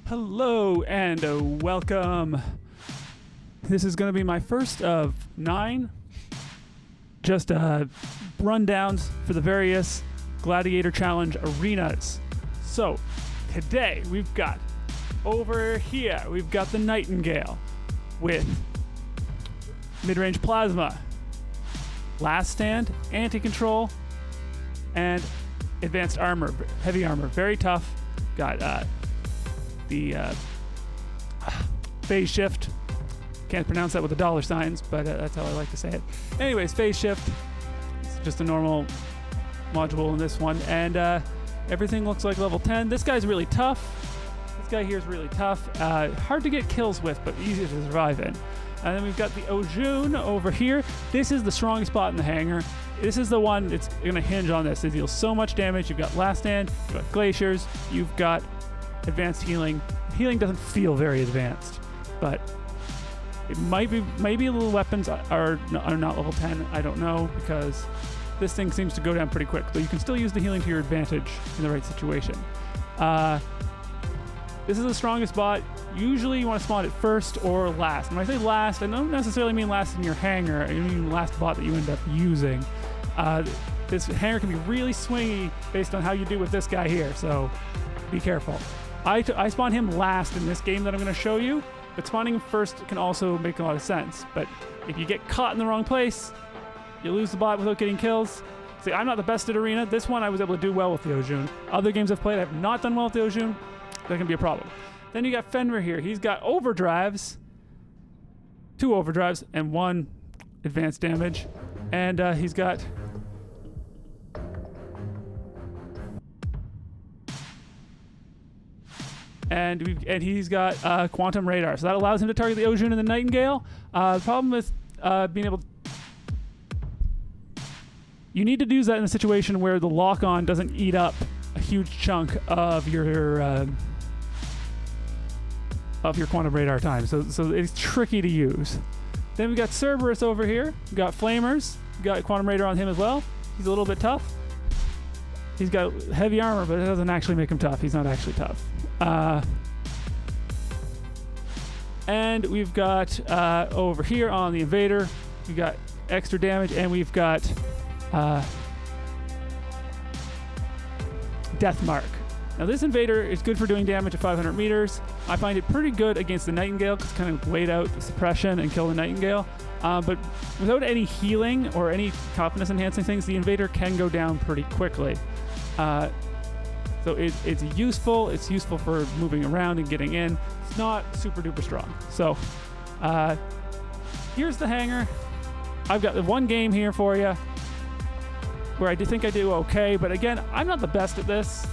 Hello and welcome. This is going to be my first of 9 just rundowns for the various Gladiator Challenge arenas. So today we've got over here, we've got the Nightingale with mid-range plasma, last stand, anti-control, and advanced armor, heavy armor, very tough. Got the phase shift. Can't pronounce that with the dollar signs, but that's how I like to say it. Anyways, phase shift. It's just a normal module in this one, and everything looks like level 10. This guy's really tough. This guy here is really tough. Hard to get kills with, but easy to survive in. And then we've got the Aujoun over here. This is the strongest spot in the hangar. This is the one that's going to hinge on this. It deals so much damage. You've got last stand, you've got glaciers, you've got advanced healing. Healing doesn't feel very advanced, but it might be. Maybe little weapons are not level 10. I don't know, because this thing seems to go down pretty quick. But you can still use the healing to your advantage in the right situation. This is the strongest bot. Usually you want to spawn it first or last. And when I say last, I don't necessarily mean last in your hangar. I mean last bot that you end up using. This hangar can be really swingy based on how you do with this guy here, so be careful. I spawn him last in this game that I'm going to show you, but spawning him first can also make a lot of sense. But if you get caught in the wrong place, you lose the bot without getting kills. See, I'm not the best at arena. This one I was able to do well with the Aujoun. Other games I've played, I have not done well with the Aujoun. That can be a problem. Then you got Fenrir here. He's got overdrives, 2 overdrives, and 1 advanced damage. And he's got and he's got quantum radar. So that allows him to target the Aujoun and the Nightingale. The problem with being able to... You need to use that in a situation where the lock-on doesn't eat up a huge chunk of your quantum radar time. So it's tricky to use. Then we got Cerberus over here. We got flamers. We got quantum radar on him as well. He's a little bit tough. He's got heavy armor, but it doesn't actually make him tough. He's not actually tough. And we've got over here on the Invader, we've got extra damage, and we've got Death Mark. Now this Invader is good for doing damage at 500 meters. I find it pretty good against the Nightingale because it's kind of wait out the suppression and kill the Nightingale. But without any healing or any toughness enhancing things, the Invader can go down pretty quickly. So it's useful. It's useful for moving around and getting in. It's not super duper strong. So here's the hangar. I've got one game here for you where I think I do okay, but again, I'm not the best at this.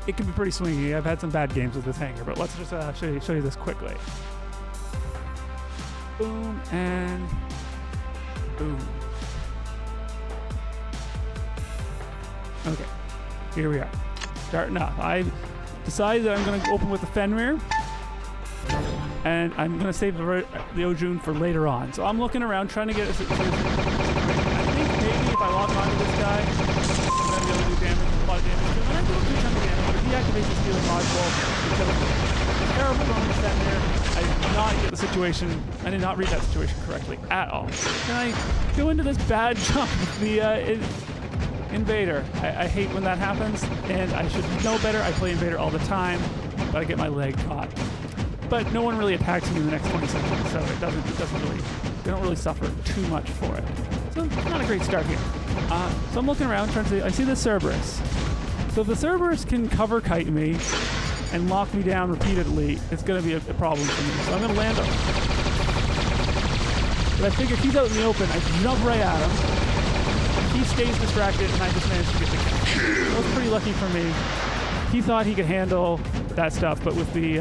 It can be pretty swingy. I've had some bad games with this hangar, but let's just show you this quickly. Boom and boom. Okay, here we are. Starting up. I decided that I'm going to open with the Fenrir, and I'm going to save the Aujoun for later on. So I'm looking around trying to get I think maybe if I lock onto this guy, I'm going to be able to do damage, a lot of damage. But when I do a good chunk of damage, if he activates his healing module, because of terrible running Fenrir, I did not get the situation. I did not read that situation correctly at all. And I go into this bad jump with the Invader. I hate when that happens, and I should know better. I play Invader all the time, but I get my leg caught. But no one really attacks me in the next 20 seconds, so it doesn't really, they don't really suffer too much for it. So it's not a great start here. So I'm looking around trying to see, I see the Cerberus. So if the Cerberus can cover kite me and lock me down repeatedly, it's going to be a problem for me. So I'm going to land him. But I figure if he's out in the open, I jump right at him. He stays distracted, and I just managed to get the kill. That was pretty lucky for me. He thought he could handle that stuff, but with the...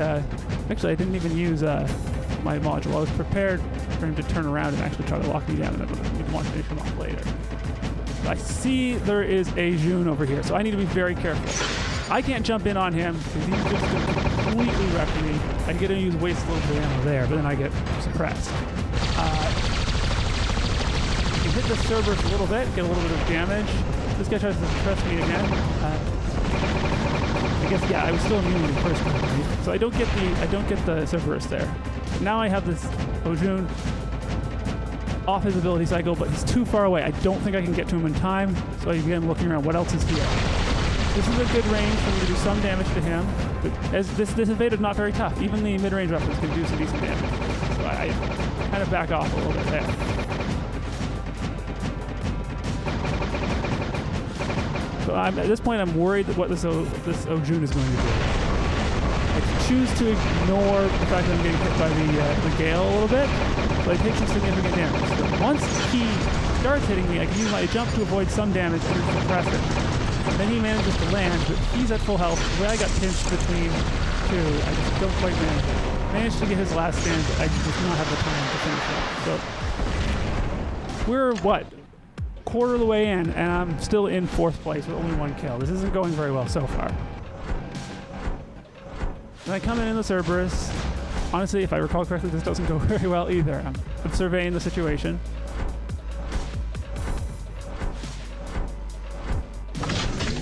actually, I didn't even use my module. I was prepared for him to turn around and actually try to lock me down, and then we'd want to finish him off later. I see there is Aujoun over here, so I need to be very careful. I can't jump in on him, because he's just going to completely wreck me. I get to use waste a little bit of ammo there, but then I get suppressed. Hit the Cerberus a little bit, get a little bit of damage. This guy tries to suppress me again. I guess, yeah, I was still immune when he first killed me. So I don't get the Cerberus there. Now I have this Aujoun off his ability cycle, but he's too far away. I don't think I can get to him in time, so I begin looking around. What else is here? This is a good range for me to do some damage to him, but as this invader's not very tough. Even the mid-range weapons can do some decent damage. So I kind of back off a little bit there. So at this point, I'm worried that what this Aujoun is going to do. I choose to ignore the fact that I'm getting hit by the gale a little bit, so I take some significant damage. So once he starts hitting me, I can use my jump to avoid some damage and suppress it. Then he manages to land, but he's at full health. The way I got pinched between two, I just don't quite manage it. Managed to get his last stand, but I just not have the time to finish it. So we're, what, quarter of the way in, and I'm still in 4th place with only 1 kill. This isn't going very well so far. And I come in the Cerberus. Honestly, if I recall correctly, this doesn't go very well either. I'm surveying the situation.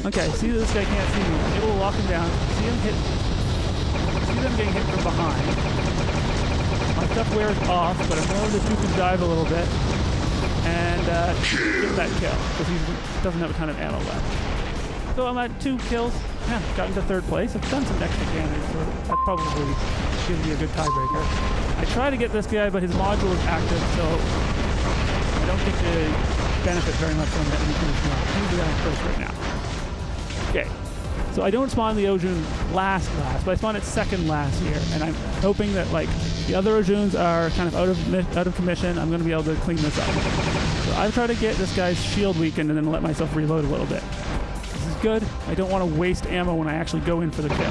Okay, see that this guy can't see me. I'm able to lock him down. See them getting hit from behind. My stuff wears off, but I'm willing to juke and dive a little bit and get that kill, because he doesn't have a ton of ammo left. So I'm at 2 kills. Yeah, got into 3rd place. I've done some extra damage, so that probably gives me a good tiebreaker. I try to get this guy, but his module is active, so I don't think they benefit very much from it. I'm going to do that first right now. Okay, so I don't spawn the Aujoun last, but I spawn it 2nd last here, and I'm hoping that like the other Aujuns are kind of out of commission. I'm going to be able to clean this up. So I've tried to get this guy's shield weakened and then let myself reload a little bit. This is good. I don't want to waste ammo when I actually go in for the kill. So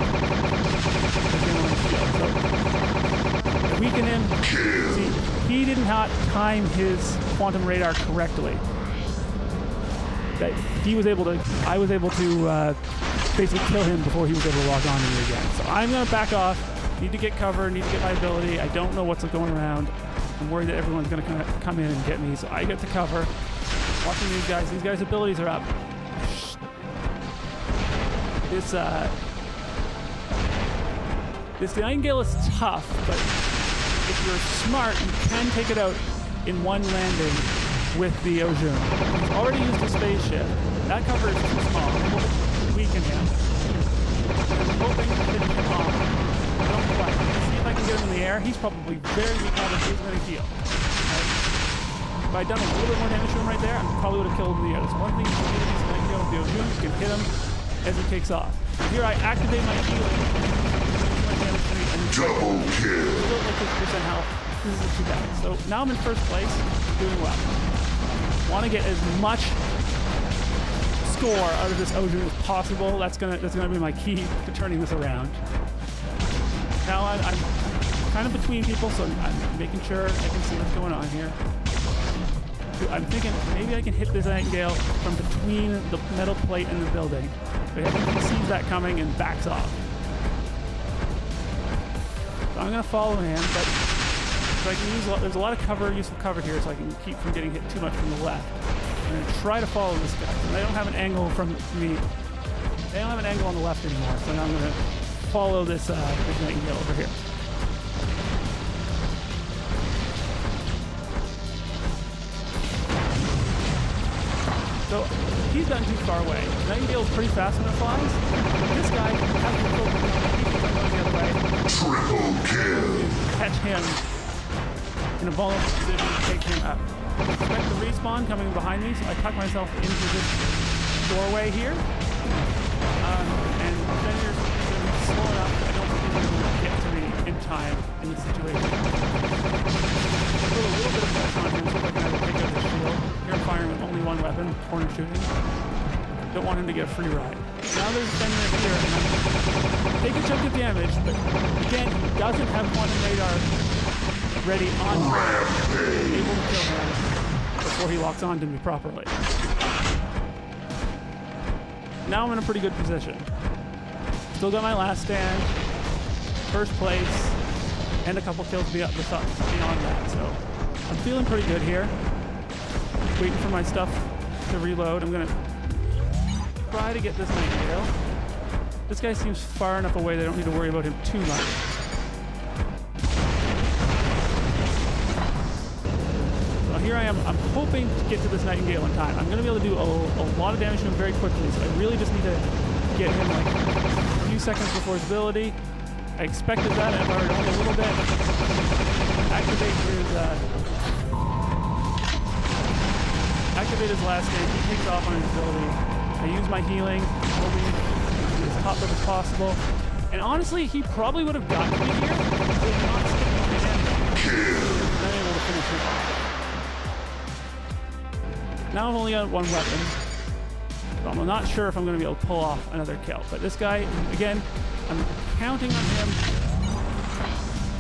I weaken him. See, he did not time his quantum radar correctly. That he was able to, I was able to basically kill him before he was able to log on to me again. So I'm going to back off, need to get cover, need to get my ability. I don't know what's going around. I'm worried that everyone's going to come in and get me, so I get to cover. Watching these guys' abilities are up. This Nightingale is tough, but if you're smart, you can take it out in one landing with the Aujoun. He's already used his spaceship. That cover is too small. It will weaken him. I'm hoping to finish him off. Don't quite. See if I can get him in the air. He's probably very weak now, but he's going to heal. Right? If I'd done a little bit more damage to him right there, I probably would have killed him in the air. There's one thing you can do with these Nightingale with the Aujoun. You can hit him as he takes off. Here I activate my healing. Double kill. Still like 50% health. This isn't too bad. So now I'm in 1st place, doing well. Want to get as much score out of this Aujoun as possible. That's gonna be my key to turning this around. Now I'm kind of between people, so I'm making sure I can see what's going on here. I'm thinking maybe I can hit this Nightingale from between the metal plate and the building. But I think he sees that coming and backs off. So I'm going to follow him, but so I can use there's a lot of useful cover here, so I can keep from getting hit too much from the left. I'm going to try to follow this guy. So they don't have an angle from me. They don't have an angle on the left anymore, so now I'm going to follow this Nightingale over here. So he's gotten too far away. Nightingale's pretty fast when it flies. This guy has to focus on the other way. Triple kill. Catch him in a vulnerable position to take him up. I expect the respawn coming behind me, so I tuck myself into this doorway here. And Fenrir's slow enough that I don't think he's going to get to me in time in this situation. Put a little bit of pressure on him so I can take out the shield. Here I'm firing with only one weapon, corner shooting. Don't want him to get a free ride. Now there's Fenrir here, and I'm taking a chunk of damage, but again, he doesn't have quantum radar ready on time, able to kill him before he locks onto me properly. Now I'm in a pretty good position. Still got my last stand, 1st place, and a couple kills beyond that, so I'm feeling pretty good here. Waiting for my stuff to reload. I'm gonna try to get this Nightingale. This guy seems far enough away that I don't need to worry about him too much. So here I am. I'm hoping to get to this Nightingale in time. I'm going to be able to do a lot of damage to him very quickly, so I really just need to get him like a few seconds before his ability. I expected that, and I've already only a little bit. Activate his last stage. He takes off on his ability. I use my healing, hoping to be as top up as possible. And honestly, he probably would have gotten me here if he had not skipped on his end. And I'm able to finish him off. Now I've only got one weapon. So I'm not sure if I'm going to be able to pull off another kill. But this guy, again, I'm counting on him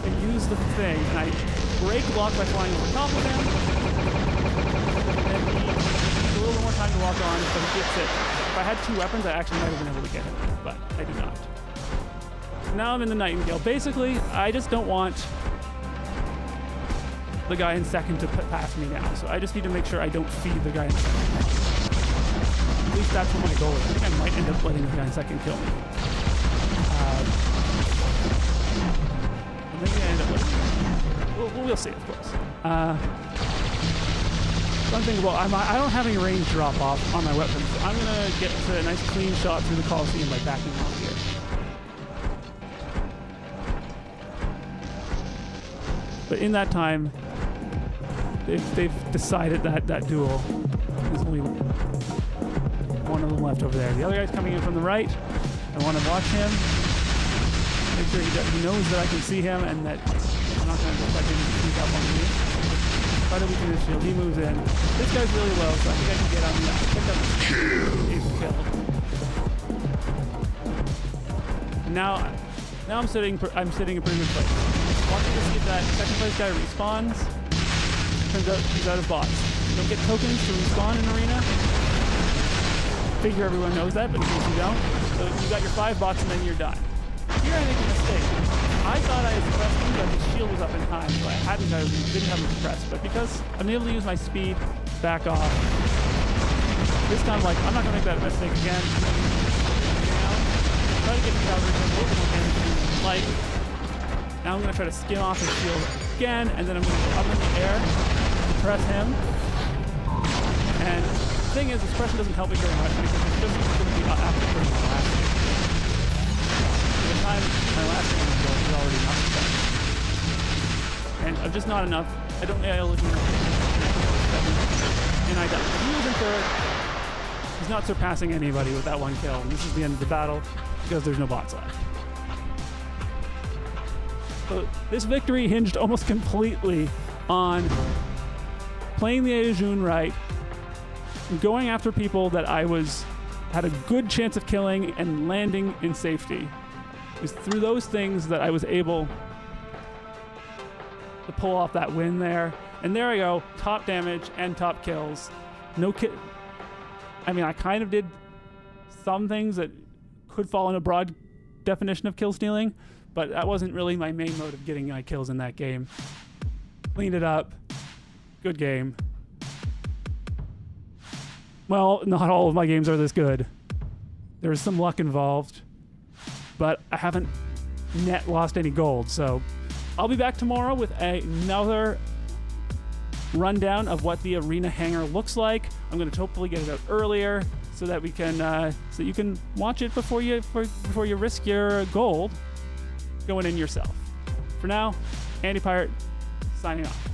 to use the thing. And I break lock by flying over top of him. And he needs a little more time to lock on, but he gets it. If I had two weapons, I actually might have been able to get him. But I do not. Now I'm in the Nightingale. Basically, I just don't want the guy in second to pass me now. So I just need to make sure I don't feed the guy in second. At least that's what my goal is. I think I might end up letting the guy in second kill me. Maybe I end up letting we'll see, of course. One thing about I don't have any range drop off on my weapons, so I'm gonna get to a nice clean shot through the Coliseum by backing off here. But in that time, they've decided that that duel is only one of them left over there. The other guy's coming in from the right. I want to watch him. Make sure he knows that I can see him and that I'm not going to let him sneak up on me. Try to weaken his shield. He moves in. This guy's really low, so I think I can get on that. Pick up his kill. Now I'm sitting in pretty good place. Watching to see if that second place guy respawns. Turns out he's out of bots. You don't get tokens to respawn in arena. Figure everyone knows that, but in case you don't. So you got your 5 bots and then you're done. Here I make a mistake. I thought I had suppressed him, but his shield was up in time, so I didn't have him suppressed. But because I'm able to use my speed, back off. This time, like, I'm not gonna make that mistake again. Try to get the coverage a little bit more damage. Like, now I'm gonna try to skim off his shield again, and then I'm gonna go up in the air, suppress him. And the thing is, the suppression doesn't help me very much because it's just gonna be after my last game. My last one is already not suppressed. And I'm just not enough. I don't look enough. And I die. He was in third. He's not surpassing anybody with that one kill. And this is the end of the battle because there's no bots left. So this victory hinged almost completely on playing the Aujoun right, going after people that I had a good chance of killing and landing in safety. It's through those things that I was able to pull off that win there. And there I go, top damage and top kills. No kill. I mean, I kind of did some things that could fall in a broad definition of kill stealing, but that wasn't really my main mode of getting my kills in that game. Cleaned it up. Good game. Well, not all of my games are this good. There's some luck involved, but I haven't net lost any gold. So I'll be back tomorrow with another rundown of what the arena hangar looks like. I'm going to hopefully get it out earlier so that we can so you can watch it before you risk your gold going in yourself. For now, Andy Pirate signing off.